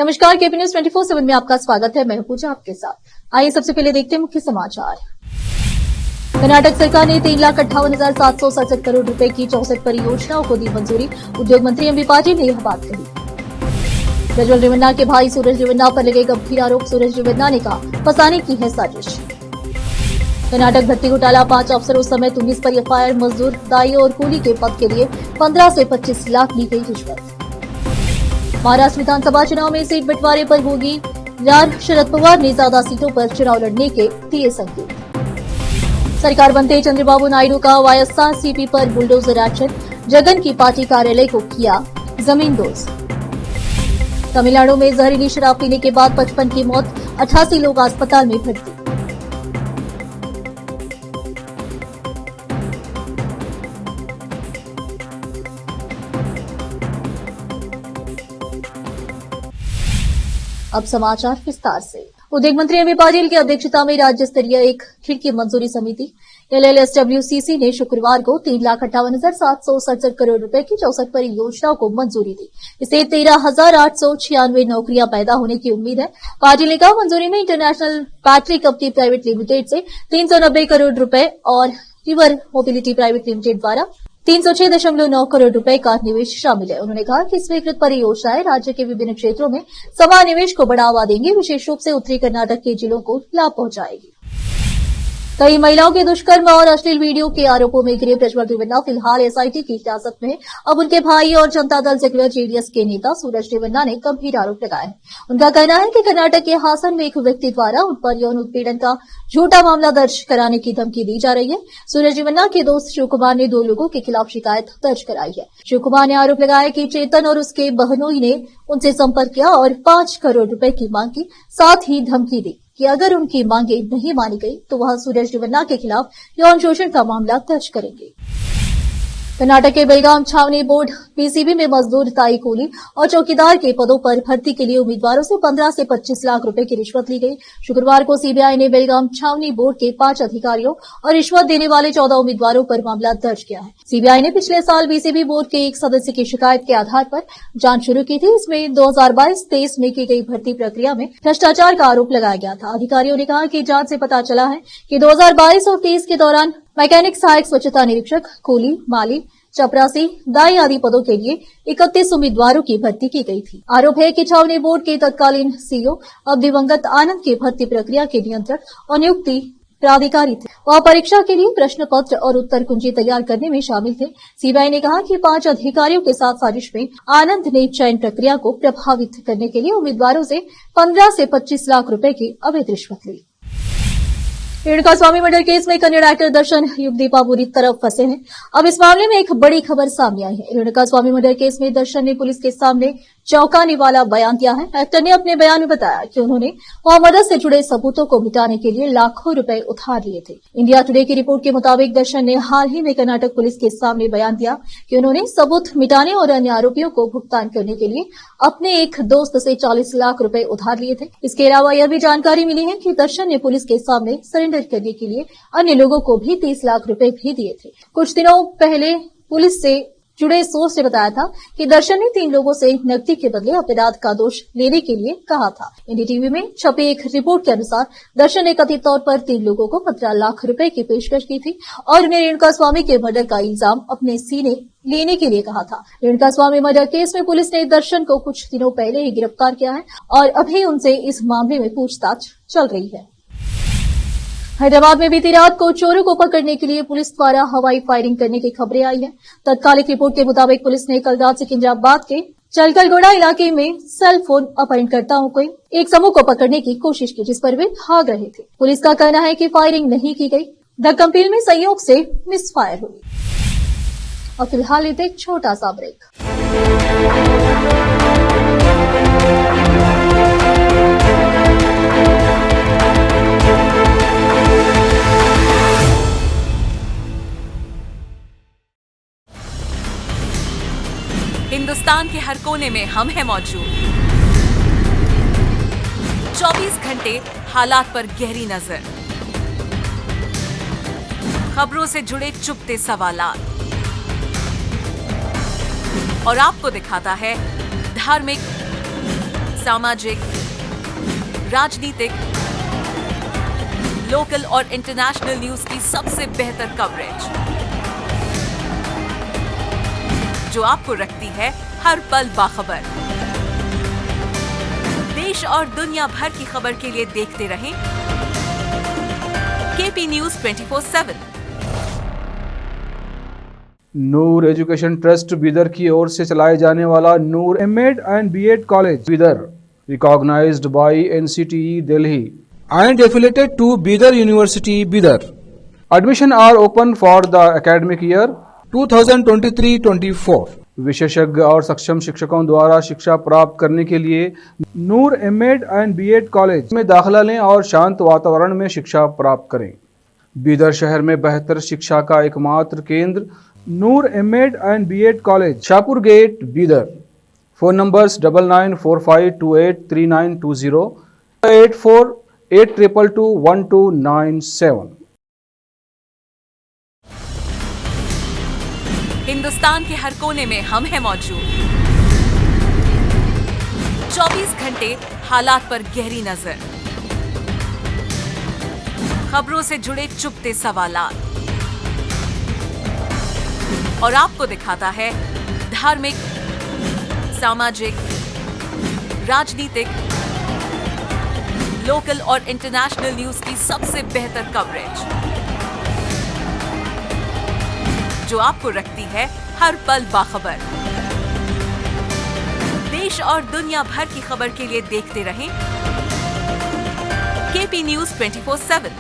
नमस्कार, KP news 24/7 में आपका स्वागत है। मैं हूं पूजा आपके साथ। आइए सबसे पहले देखते हैं मुख्य समाचार। कर्नाटक सरकार ने 3,58,767 करोड़ रुपए की 64 परियोजनाओं को दी मंजूरी। उद्योग मंत्री एमबी पाटिल ने यह बात कही। प्रज्वल रेवन्ना के भाई सूरज रेवन्ना पर लगे गंभीर आरोप। सूरज रेवन्ना ने कहा, फंसाने की है साजिश। कर्नाटक भर्ती घोटाला, 5 अफसरों समेत 19 पर एफआईआर। मजदूर, दाई और कूली के पद के लिए 15 से 25 लाख ली गई रिश्वत। महाराष्ट्र विधानसभा चुनाव में सीट बंटवारे पर होगी रार। शरद पवार ने ज्यादा सीटों पर चुनाव लड़ने के दिए संकेत। सरकार बनते चंद्रबाबू नायडू का वाईएसआरसीपी पर बुलडोजर एक्शन। जगन की पार्टी कार्यालय को किया जमींदोज। तमिलनाडु में जहरीली शराब पीने के बाद 55 की मौत, 88 लोग अस्पताल में भर्ती। अब समाचार विस्तार से। उद्योग मंत्री एमबी पाटिल की अध्यक्षता में राज्य स्तरीय एक खिड़की मंजूरी समिति LLSWCC ने शुक्रवार को 3,58,767 करोड़ रुपए की 64 परियोजनाओं को मंजूरी दी। इससे 13,896 नौकरियां पैदा होने की उम्मीद है। पाटिल ने कहा, मंजूरी में international battery company private limited से 390 करोड़ रुपए और रिवर मोबिलिटी प्राइवेट लिमिटेड द्वारा 306.9 करोड़ रुपए का निवेश शामिल है। उन्होंने कहा कि स्वीकृत परियोजनाएं राज्य के विभिन्न क्षेत्रों में समानिवेश को बढ़ावा देंगी, विशेष रूप से उत्तरी कर्नाटक के जिलों को लाभ पहुंचाएगी। कई महिलाओं के दुष्कर्म और अश्लील वीडियो के आरोपों में घिरे प्रज्वल रेवन्ना फिलहाल एसआईटी की हिरासत में है। अब उनके भाई और जनता दल सेक्युलर जेडीएस के नेता सूरज रेवन्ना ने गंभीर आरोप लगाए हैं। उनका कहना है कि कर्नाटक के हासन में एक व्यक्ति द्वारा उन पर यौन उत्पीड़न का झूठा मामला दर्ज कराने की धमकी दी जा रही है। सूरज रेवन्ना के दोस्त शिव कुमार ने 2 लोगों के खिलाफ शिकायत दर्ज कराई है। शिव कुमार ने आरोप लगाया कि चेतन और उसके बहनोई ने उनसे संपर्क किया और 5 करोड़ रुपए की मांग की, साथ ही धमकी दी कि अगर उनकी मांगे नहीं मानी गई तो वह सूरज रेवन्ना के खिलाफ यौन शोषण का मामला दर्ज करेंगे। कर्नाटक के बेलगाम छावनी बोर्ड पीसीबी में मजदूर, ताई कूली और चौकीदार के पदों पर भर्ती के लिए उम्मीदवारों से 15 से 25 लाख रुपए की रिश्वत ली गई। शुक्रवार को सीबीआई ने बेलगाम छावनी बोर्ड के 5 अधिकारियों और रिश्वत देने वाले 14 उम्मीदवारों पर मामला दर्ज किया है। सीबीआई ने पिछले साल बीसीबी बोर्ड के एक सदस्य की शिकायत के आधार पर जांच शुरू की थी। इसमें 2022-23 में की गई भर्ती प्रक्रिया में भ्रष्टाचार का आरोप लगाया गया था। अधिकारियों ने कहा कि जांच से पता चला है कि 2022 और 23 के दौरान मैकेनिक, सहायक स्वच्छता निरीक्षक, कूली, माली, चपरासी, दाई आदि पदों के लिए 31 उम्मीदवारों की भर्ती की गई थी। आरोप है कि छावनी बोर्ड के तत्कालीन सीईओ अब दिवंगत आनंद की भर्ती प्रक्रिया के नियंत्रक और नियुक्ति प्राधिकारी थे। वह परीक्षा के लिए प्रश्न पत्र और उत्तर कुंजी तैयार करने में शामिल थे। सीबीआई ने कहा कि 5 अधिकारियों के साथ साजिश में आनंद ने चयन प्रक्रिया को प्रभावित करने के लिए उम्मीदवारों से 15 से 25 लाख रुपए की अवैध रिश्वत ली। रेणुका स्वामी मर्डर केस में कन्नड़ एक्टर दर्शन, युगदीपा बुरी तरह फंसे हैं। अब इस मामले में एक बड़ी खबर सामने आई है। रेणुका स्वामी मर्डर केस में दर्शन ने पुलिस के सामने चौंकाने वाला बयान दिया है। एक्टर ने अपने बयान में बताया कि उन्होंने मर्डर से जुड़े सबूतों को मिटाने के लिए लाखों रुपए उधार लिए थे। इंडिया टुडे की रिपोर्ट के मुताबिक दर्शन ने हाल ही में कर्नाटक पुलिस के सामने बयान दिया कि उन्होंने सबूत मिटाने और अन्य आरोपियों को भुगतान करने के लिए अपने एक दोस्त से 40 लाख रुपए उधार लिए थे। इसके अलावा यह भी जानकारी मिली है कि दर्शन ने पुलिस के सामने सरेंडर करने के लिए अन्य लोगों को भी 30 लाख रुपए भी दिए थे। कुछ दिनों पहले पुलिस से जुड़े सोर्स ने बताया था कि दर्शन ने 3 लोगों से नकदी के बदले अपराध का दोष लेने के लिए कहा था। एनडीटीवी में छपी एक रिपोर्ट के अनुसार दर्शन ने कथित तौर पर 3 लोगों को 15 लाख रुपए की पेशकश की थी और उन्हें रेणुका स्वामी के मर्डर का इल्जाम अपने सीने लेने के लिए कहा था। रेणुका स्वामी मर्डर केस में पुलिस ने दर्शन को कुछ दिनों पहले ही गिरफ्तार किया है और अभी उनसे इस मामले में पूछताछ चल रही है। हैदराबाद में बीती रात को चोरों को पकड़ने के लिए पुलिस द्वारा हवाई फायरिंग करने की खबरें आई हैं। तत्कालिक रिपोर्ट के मुताबिक पुलिस ने कल रात सिकंदराबाद के चलकलगोड़ा इलाके में सेल फोन अपहरणकर्ताओं के एक समूह को पकड़ने की कोशिश की, जिस पर वे भाग रहे थे। पुलिस का कहना है कि फायरिंग नहीं की गई, धक्कमपील में संयोग से मिस फायर हुई। और फिलहाल लेते एक छोटा सा ब्रेक। हिंदुस्तान के हर कोने में हम हैं मौजूद। 24 घंटे हालात पर गहरी नजर, खबरों से जुड़े चुपते सवालात और आपको दिखाता है धार्मिक, सामाजिक, राजनीतिक, लोकल और इंटरनेशनल न्यूज की सबसे बेहतर कवरेज, जो आपको रखती है हर पल बाखबर। देश और दुनिया भर की खबर के लिए देखते रहें KP news 24/7। Noor education trust Bidar की ओर से चलाए जाने वाला Noor MEd and BEd college Bidar, recognised by NCTE Delhi and affiliated to Bidar University, Bidar. Admission are open for the academic year 2023-24. विशेषज्ञ और सक्षम शिक्षकों द्वारा शिक्षा प्राप्त करने के लिए नूर एमएड एंड बीएड कॉलेज में दाखिला लें और शांत वातावरण में शिक्षा प्राप्त करें। बीदर शहर में बेहतर शिक्षा का एकमात्र केंद्र Noor MEd and BEd college, Shahpur gate, Bidar. Phone numbers 9945283920, 8482221297। Hindustan के हर कोने में हम हैं मौजूद। 24 घंटे हालात पर गहरी नजर, खबरों से जुड़े चुपते सवालात, और आपको दिखाता है धार्मिक, सामाजिक, राजनीतिक, लोकल और इंटरनेशनल न्यूज की सबसे बेहतर कवरेज, जो आपको रखती है हर पल बाखबर। देश और दुनिया भर की खबर के लिए देखते रहें केपी न्यूज 24/7।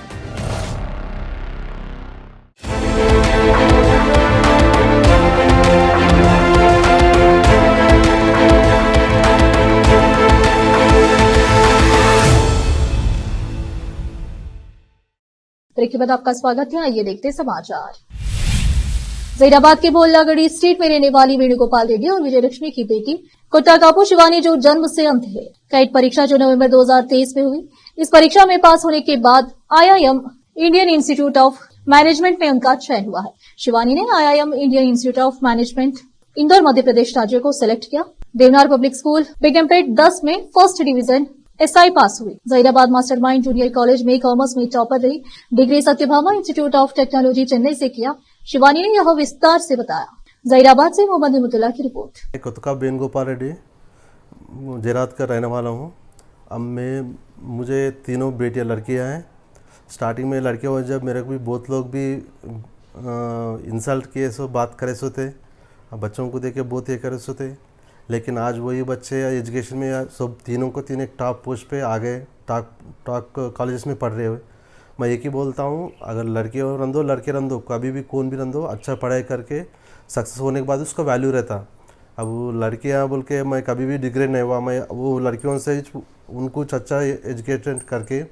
ब्रेक के बाद आपका स्वागत है। आइए देखते समाचार। जहीराबाद के बोल्लागढ़ी स्ट्रीट में रहने वाली वेणुगोपाल रेड्डी और विजयलक्ष्मी की बेटी कुट्टाकापू शिवानी जो जन्म से अंध है, कैट परीक्षा जो नवंबर 2023 में हुई, इस परीक्षा में पास होने के बाद IIM Indian Institute of Management में उनका चयन हुआ है। शिवानी ने IIM Indian Institute of Management Indore Madhya Pradesh राज्य को सिलेक्ट किया। देवनार पब्लिक स्कूल बिगमपेट 10 में फर्स्ट डिवीजन SI पास हुई। जहीराबाद मास्टरमाइंड जूनियर कॉलेज में कॉमर्स में टॉपर रही। Degree Satyabhama institute of technology Chennai से किया। शिवानी ने यह विस्तार से बताया। जहीराबाद से मोहम्मद निमुतुल्ला की रिपोर्ट। कुतका वेणुगोपाल रेड्डी जहीराबाद का रहने वाला हूँ। अब मुझे तीनों बेटियां लड़कियां हैं। स्टार्टिंग में लड़कियों में जब मेरे को भी बहुत लोग भी इंसल्ट किए सो बात करे सो थे, बच्चों को देख के बहुत ये करे सो थे, लेकिन आज वही बच्चे एजुकेशन में सब तीनों को तीन एक टॉप पोस्ट पे आ गए, टॉप कॉलेजेस में पढ़ रहे हुए। मैं एक ही बोलता हूँ, अगर लड़के रंदो लड़के रंदो, कभी भी कौन भी रंदो, अच्छा पढ़ाई करके सक्सेस होने के बाद उसका वैल्यू रहता। अब वो लड़कियाँ बोल के मैं कभी भी डिग्रेड नहीं हुआ। मैं वो लड़कियों से उनको अच्छा एजुकेटेड करके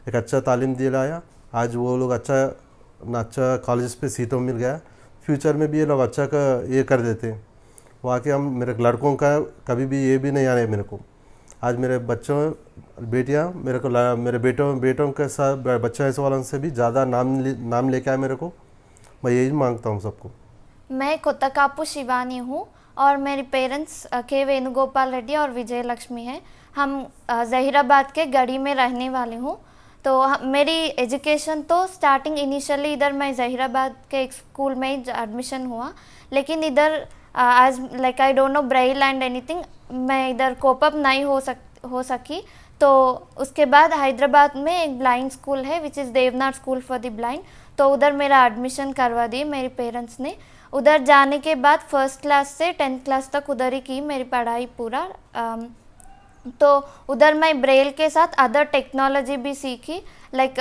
एक अच्छा तालीम दिलाया। आज वो लोग अच्छा कॉलेज पे सीटों मिल गया। फ्यूचर में भी ये लोग अच्छा का ये कर देते। वहाँ के हम मेरे लड़कों का कभी भी ये भी नहीं आने मेरे को। आज मेरे बच्चों बेटियाँ मेरे को मेरे बेटों के साथ बच्चों ऐसे वालों से भी ज़्यादा नाम लेके आए मेरे को। मैं यही मांगता हूँ सबको। मैं कुत्ताकापू शिवानी हूँ और मेरे पेरेंट्स के वेणुगोपाल रेड्डी और विजयलक्ष्मी हैं। हम जहीराबाद के गढ़ी में रहने वाले हूँ। तो मेरी एजुकेशन तो स्टार्टिंग इनिशियली इधर मैं जहीराबाद के एक स्कूल में ही एडमिशन हुआ, लेकिन इधर आज like I don't know Braille and anything, मैं इधर कोप अप नहीं हो सकी। तो उसके बाद हैदराबाद में एक ब्लाइंड स्कूल है which is Deonar school for the blind, तो उधर मेरा एडमिशन करवा दिए मेरे पेरेंट्स ने। उधर जाने के बाद फर्स्ट क्लास से 10th क्लास तक उधर ही की मेरी पढ़ाई पूरा। तो उधर मैं ब्रेल के साथ अदर टेक्नोलॉजी भी सीखी, like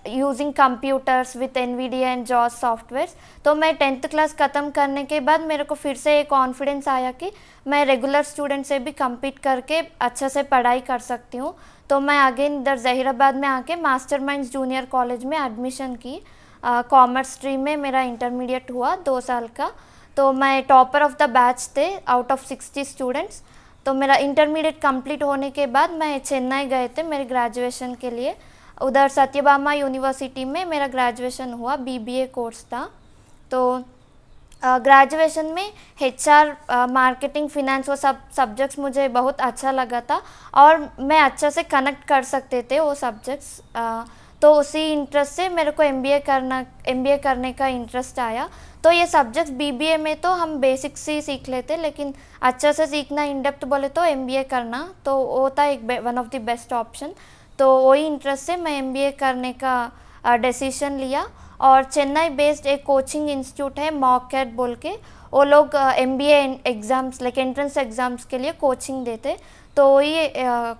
using computers with NVIDIA and JAWS softwares. तो मैं 10th क्लास ख़त्म करने के बाद मेरे को फिर से एक कॉन्फिडेंस आया कि मैं रेगुलर स्टूडेंट से भी compete करके अच्छा से पढ़ाई कर सकती हूँ। तो मैं अगेन इधर जहीराबाद में आके मास्टरमाइंड्स जूनियर कॉलेज में एडमिशन की। कॉमर्स स्ट्रीम में मेरा इंटरमीडिएट हुआ 2 साल का। तो मैं टॉपर ऑफ द बैच थे आउट ऑफ 60 स्टूडेंट्स। तो मेरा इंटरमीडिएट कंप्लीट होने के बाद मैं चेन्नई गए थे मेरे ग्रेजुएशन के लिए। उधर सत्यभामा यूनिवर्सिटी में मेरा ग्रेजुएशन हुआ, BBA कोर्स था। तो ग्रेजुएशन में HR, मार्केटिंग, फिनेंस, वो सब सब्जेक्ट्स मुझे बहुत अच्छा लगा था और मैं अच्छे से कनेक्ट कर सकते थे वो सब्जेक्ट्स। तो उसी इंटरेस्ट से मेरे को MBA करने का इंटरेस्ट आया। तो ये सब्जेक्ट्स BBA में तो हम बेसिक्स ही सीख लेते, लेकिन अच्छे से सीखना, इन डेप्थ बोले तो MBA करना, तो वो था एक one of the best option. तो वही इंटरेस्ट से मैं MBA करने का डिसीजन लिया। और चेन्नई बेस्ड एक कोचिंग इंस्टीट्यूट है मॉकैट बोल के, वो लोग MBA exams like entrance exams के लिए कोचिंग देते। तो ये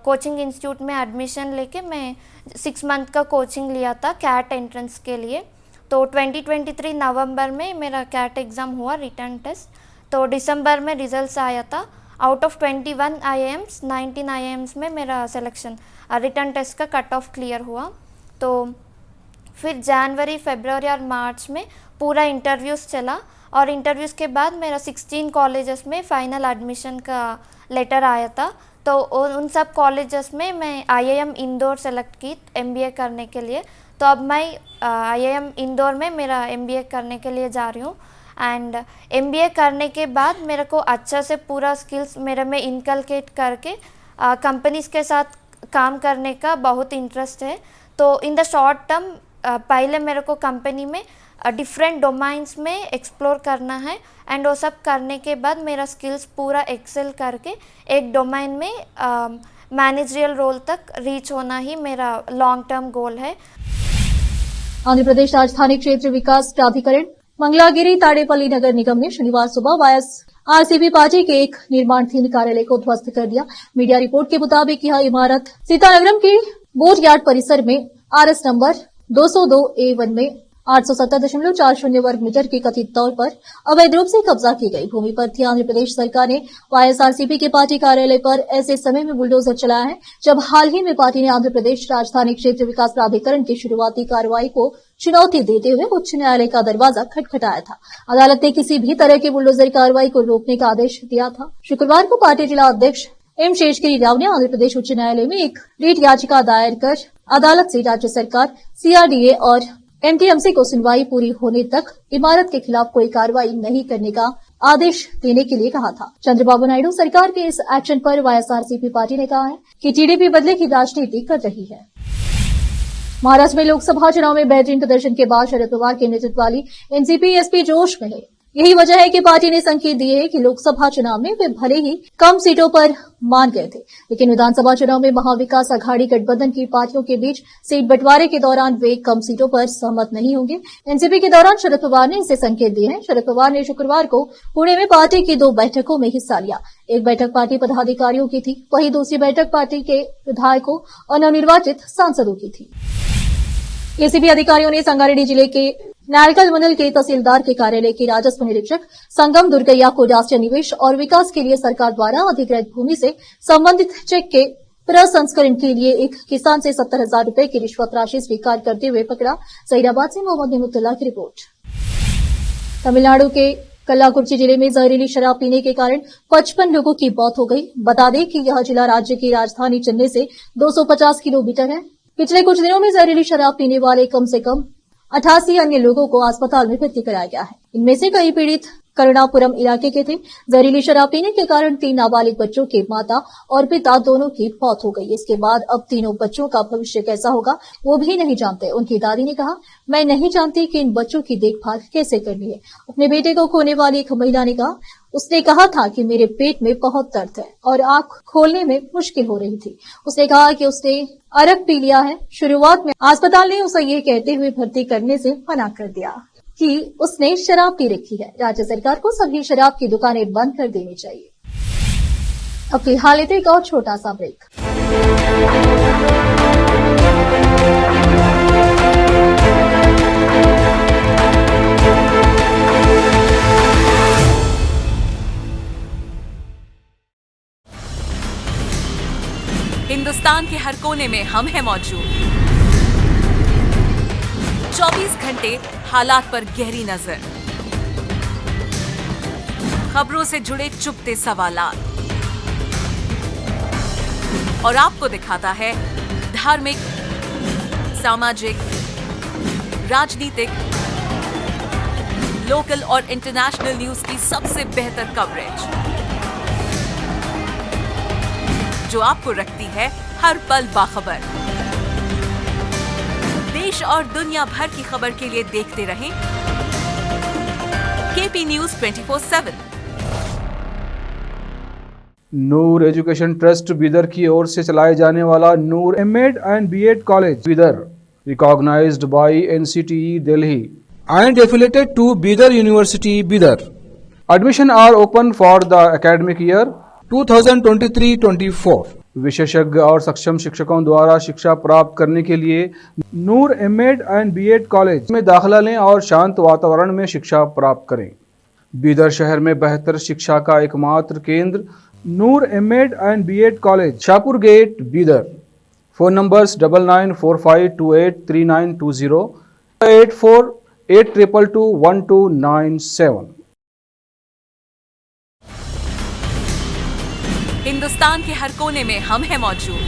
कोचिंग इंस्टीट्यूट में एडमिशन लेके मैं 6 मंथ का कोचिंग लिया था कैट एंट्रेंस के लिए। तो 2023 नवंबर में मेरा कैट एग्ज़ाम हुआ, रिटर्न टेस्ट। तो दिसंबर में रिजल्ट्स आया था। आउट ऑफ 21 IIMs 19 IIMs में मेरा सिलेक्शन, रिटर्न टेस्ट का कट ऑफ क्लियर हुआ। तो फिर जनवरी, फरवरी और मार्च में पूरा इंटरव्यूज़ चला और इंटरव्यूज़ के बाद मेरा 16 कॉलेजेस में फ़ाइनल एडमिशन का लेटर आया था। तो उन सब कॉलेजेस में मैं IIM इंदौर सेलेक्ट की MBA करने के लिए। तो अब मैं IIM इंदौर में मेरा MBA करने के लिए जा रही हूँ। एंड MBA करने के बाद मेरे को अच्छे से पूरा स्किल्स मेरे में इनकलकेट करके कंपनीज़ के साथ काम करने का बहुत इंटरेस्ट है। तो इन द शॉर्ट टर्म पहले मेरे को कंपनी में डिफरेंट डोमाइंस में एक्सप्लोर करना है एंड वो सब करने के बाद मेरा स्किल्स पूरा एक्सेल करके एक डोमाइन में मैनेजरियल रोल तक रीच होना ही मेरा लॉन्ग टर्म गोल है। आंध्र प्रदेश राजधानी क्षेत्र विकास प्राधिकरण मंगलागिरी ताड़ेपल्ली नगर निगम ने शनिवार सुबह YSRCP पार्टी के एक निर्माणाधीन कार्यालय को ध्वस्त कर दिया। मीडिया रिपोर्ट के मुताबिक यह इमारत सीतानगरम के बोट यार्ड परिसर में RS नंबर 202A1 में 870.40 वर्ग मीटर की कथित तौर पर अवैध रूप से कब्जा की गई भूमि पर थी। आंध्र प्रदेश सरकार ने YSRCP के पार्टी कार्यालय पर ऐसे समय में बुलडोजर चलाया है जब हाल ही में पार्टी ने आंध्र प्रदेश राजधानी क्षेत्र विकास प्राधिकरण की शुरुआती कार्रवाई को चुनौती देते हुए उच्च न्यायालय का दरवाजा खटखटाया था। अदालत ने किसी भी तरह की बुलडोजर कार्रवाई को रोकने का आदेश दिया था। शुक्रवार को पार्टी जिला अध्यक्ष M शेषगिरी राव ने आंध्र प्रदेश उच्च न्यायालय में एक रीट याचिका दायर कर अदालत से राज्य सरकार, CRDA और MTMC को सुनवाई पूरी होने तक इमारत के खिलाफ कोई कार्रवाई नहीं करने का आदेश देने के लिए कहा था। चंद्रबाबू नायडू सरकार के इस एक्शन पर YSRCP पार्टी ने कहा है कि TDP बदले की राजनीति कर रही है। महाराष्ट्र में लोकसभा चुनाव में बेहतरीन प्रदर्शन के बाद शरद पवार के नेतृत्व वाली NCP-SP जोश में है। यही वजह है कि पार्टी ने संकेत दिए है कि लोकसभा चुनाव में वे भले ही कम सीटों पर मान गए थे, लेकिन विधानसभा चुनाव में महाविकास अघाड़ी गठबंधन की पार्टियों के बीच सीट बंटवारे के दौरान वे कम सीटों पर सहमत नहीं होंगे। एनसीपी के दौरान शरद पवार ने इसे संकेत दिए हैं। शरद पवार ने शुक्रवार को पुणे में पार्टी की 2 बैठकों में हिस्सा लिया। एक बैठक पार्टी पदाधिकारियों की थी, वहीं दूसरी बैठक पार्टी के विधायकों और नवनिर्वाचित सांसदों की थी। एसीबी अधिकारियों ने संगारेड्डी जिले के नारकल मंडल के तहसीलदार के कार्यालय के राजस्व निरीक्षक संगम दुर्गैया को राष्ट्रीय निवेश और विकास के लिए सरकार द्वारा अधिग्रहित भूमि से संबंधित चेक के प्रसंस्करण के लिए एक किसान से 70,000 रुपए की रिश्वत राशि स्वीकार करते हुए पकड़ा। जहीराबाद से मोहम्मद नेमुतुल्लाह की रिपोर्ट। तमिलनाडु के कल्लाकुर्ची जिले में जहरीली शराब पीने के कारण 55 लोगों की मौत हो गई। बता दें कि यह जिला राज्य की राजधानी चेन्नई से 250 किलोमीटर है। पिछले कुछ दिनों में जहरीली शराब पीने वाले कम से कम 88 अन्य लोगों को अस्पताल में भर्ती कराया गया है। इनमें से कई पीड़ित करुणापुरम इलाके के थे। जहरीली शराब पीने के कारण 3 नाबालिग बच्चों के माता और पिता दोनों की मौत हो गई। इसके बाद अब तीनों बच्चों का भविष्य कैसा होगा वो भी नहीं जानते। उनकी दादी ने कहा, मैं नहीं जानती कि इन बच्चों की देखभाल कैसे करनी है। अपने बेटे को खोने वाली एक महिला ने कहा, उसने कहा था कि मेरे पेट में बहुत दर्द है और आंख खोलने में मुश्किल हो रही थी। उसने कहा कि उसने अरक पी लिया है। शुरुआत में अस्पताल ने उसे ये कहते हुए भर्ती करने से मना कर दिया कि उसने शराब पी रखी है। राज्य सरकार को सभी शराब की दुकानें बंद कर देनी चाहिए। अब फिलहाल एक और छोटा सा ब्रेक। हिंदुस्तान के हर कोने में हम हैं मौजूद। 24 घंटे हालात पर गहरी नजर, खबरों से जुड़े चुपते सवालात और आपको दिखाता है धार्मिक, सामाजिक, राजनीतिक, लोकल और इंटरनेशनल न्यूज की सबसे बेहतर कवरेज जो आपको रखती है हर पल बाखबर। देश और दुनिया भर की खबर के लिए देखते रहें KP news 24/7। Noor education trust Bidar की ओर से चलाए जाने वाला Noor MEd and BEd college Bidar recognised by NCTE Delhi and affiliated to Bidar University, Bidar. Admission are open for the academic year 2023-24. विशेषज्ञ और सक्षम शिक्षकों द्वारा शिक्षा प्राप्त करने के लिए नूर एमएड एंड बीएड कॉलेज में दाखिला लें और शांत वातावरण में शिक्षा प्राप्त करें। बीदर शहर में बेहतर शिक्षा का एकमात्र केंद्र Noor MEd and BEd college, Shahpur gate, Bidar. Phone numbers 9945283920 8482221297। Hindustan के हर कोने में हम हैं मौजूद।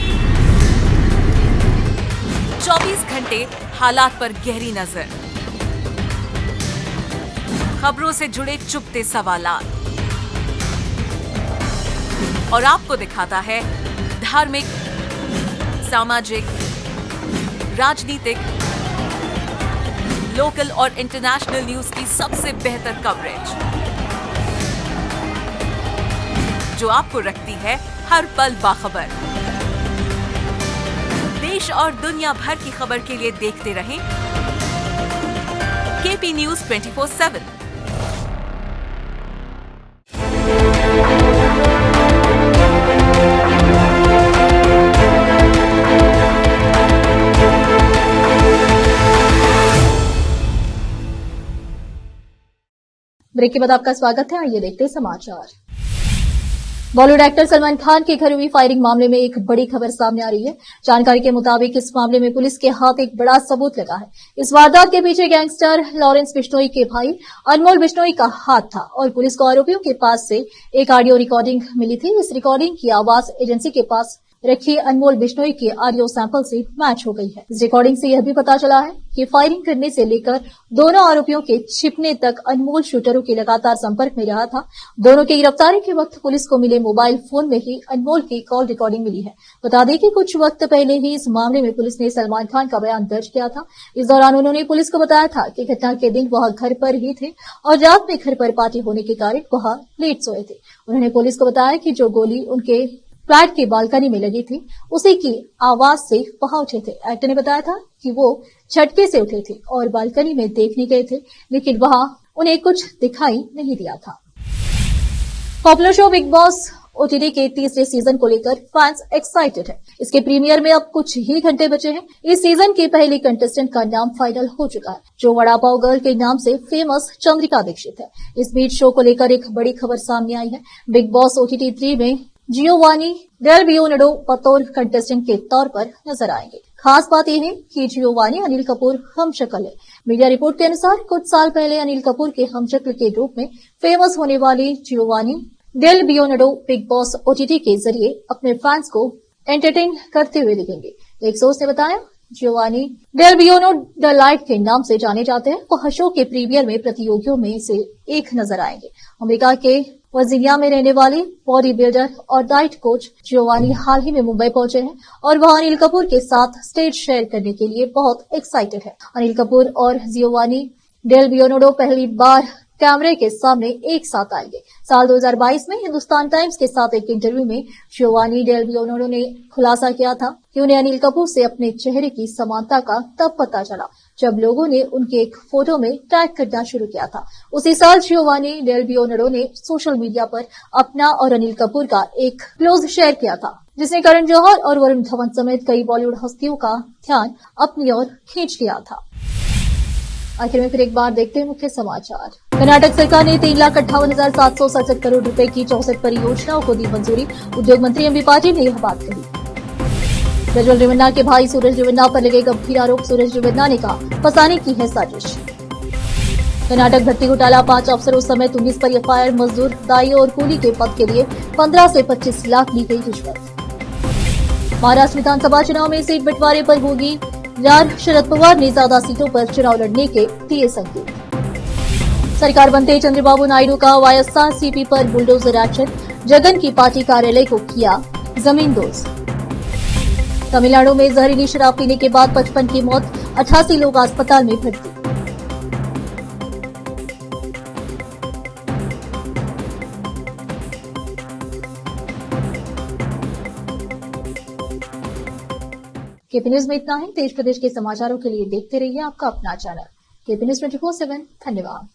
24 घंटे हालात पर गहरी नजर, खबरों से जुड़े चुपते सवालात और आपको दिखाता है धार्मिक, सामाजिक, राजनीतिक, लोकल और इंटरनेशनल न्यूज की सबसे बेहतर कवरेज जो आपको रखती है हर पल बाखबर। देश और दुनिया भर की खबर के लिए देखते रहें केपी न्यूज 24/7। ब्रेक के बाद आपका स्वागत है। आइए देखते हैं समाचार। बॉलीवुड एक्टर सलमान खान के घर हुई फायरिंग मामले में एक बड़ी खबर सामने आ रही है। जानकारी के मुताबिक इस मामले में पुलिस के हाथ एक बड़ा सबूत लगा है। इस वारदात के पीछे गैंगस्टर लॉरेंस बिश्नोई के भाई अनमोल बिश्नोई का हाथ था और पुलिस को आरोपियों के पास से एक ऑडियो रिकॉर्डिंग मिली थी। इस रिकॉर्डिंग की आवाज एजेंसी के पास रखी अनमोल बिश्नोई के ऑडियो सैंपल से मैच हो गई है। इस रिकॉर्डिंग से यह भी पता चला है कि फायरिंग करने से लेकर दोनों आरोपियों के छिपने तक अनमोल शूटरों के लगातार संपर्क में रहा था। दोनों की गिरफ्तारी के वक्त पुलिस को मिले मोबाइल फोन में ही अनमोल की कॉल रिकॉर्डिंग मिली है। बता दें कि कुछ वक्त पहले ही इस मामले में पुलिस ने सलमान खान का बयान दर्ज किया था। इस दौरान उन्होंने पुलिस को बताया था कि घटना के दिन वह घर पर ही थे और रात में घर पर पार्टी होने के कारण वह लेट सोए थे। उन्होंने पुलिस को बताया कि जो गोली उनके फ्लैट की बालकनी में लगी थी उसी की आवाज से वहां उठे थे। एक्टर ने बताया था कि वो झटके से उठे थे और बालकनी में देखने गए थे, लेकिन वहां उन्हें कुछ दिखाई नहीं दिया था। Popular show big Boss OTT के तीसरे सीजन को लेकर फैंस एक्साइटेड है। इसके प्रीमियर में अब कुछ ही घंटे बचे हैं। इस सीजन की पहली कंटेस्टेंट का नाम फाइनल हो चुका है, जो वड़ा पाव गर्ल के नाम से फेमस चंद्रिका दीक्षित है। इस बीच शो को लेकर एक बड़ी खबर सामने आई है। बिग बॉस ओटीटी 3 में जियोवानी डेल बियोनाडो बतौर कंटेस्टेंट के तौर पर नजर आएंगे। खास बात यह है कि जियोवानी अनिल कपूर हमशक्ल है। मीडिया रिपोर्ट के अनुसार कुछ साल पहले अनिल कपूर के हमशक्ल के रूप में फेमस होने वाली जियोवानी डेल बियोनाडो बिग बॉस ओटीटी के जरिए अपने फैंस को एंटरटेन करते हुए दिखेंगे। एक सोर्स ने बताया जियोवानी डेल बियोनो द लाइट के नाम से जाने जाते हैं। वह शो के प्रीमियर में प्रतियोगियों में से एक नजर आएंगे। अमेरिका के वर्जीनिया में रहने वाली बॉडी बिल्डर और डाइट कोच जियोवानी हाल ही में मुंबई पहुंचे हैं और वह अनिल कपूर के साथ स्टेज शेयर करने के लिए बहुत एक्साइटेड है। अनिल कपूर और जियोवानी डेल बियोनाडो पहली बार कैमरे के सामने एक साथ आएंगे। साल 2022 में हिंदुस्तान टाइम्स के साथ एक इंटरव्यू में जियोवानी डेल बियोनाडो ने खुलासा किया था कि उन्हें अनिल कपूर से अपने चेहरे की समानता का तब पता चला जब लोगों ने उनके एक फोटो में टैग करना शुरू किया था। उसी साल जियोवानी डेल बियोनाडो ने सोशल मीडिया पर अपना और अनिल कपूर का एक क्लोज शेयर किया था, जिसने करण जौहर और वरुण धवन समेत कई बॉलीवुड हस्तियों का ध्यान अपनी ओर खींच लिया था। आखिर में फिर एक बार देखते हैं मुख्य समाचार। कर्नाटक सरकार ने 3,58,767 करोड़ रुपए की 64 परियोजनाओं को दी मंजूरी। उद्योग मंत्री एमबी पाटिल ने यह बात कही। प्रज्वल रेवन्ना के भाई सूरज रेवन्ना पर लगे गंभीर आरोप। सूरज रेवन्ना ने कहा फंसाने की है साजिश। कर्नाटक भर्ती घोटाला 5 अफसरों समेत 19 पर एफआईआर। मजदूर, दाई और कूली के पद के लिए 15 से 25 लाख ली गई रिश्वत। महाराष्ट्र विधानसभा चुनाव में सीट बंटवारे पर होगी रार। शरद पवार ने ज्यादा सीटों पर चुनाव लड़ने के दिए संकेत। सरकार बनते चंद्रबाबू नायडू का वायएसआर सीपी पर बुलडोजर एक्शन, जगन की पार्टी कार्यालय को किया जमींदोज। तमिलनाडु में जहरीली शराब पीने के बाद 55 की मौत, 88 लोग अस्पताल में भर्ती। केपी न्यूज में इतना ही। देश प्रदेश के समाचारों के लिए देखते रहिए आपका अपना चैनल केपी न्यूज 24/7। धन्यवाद।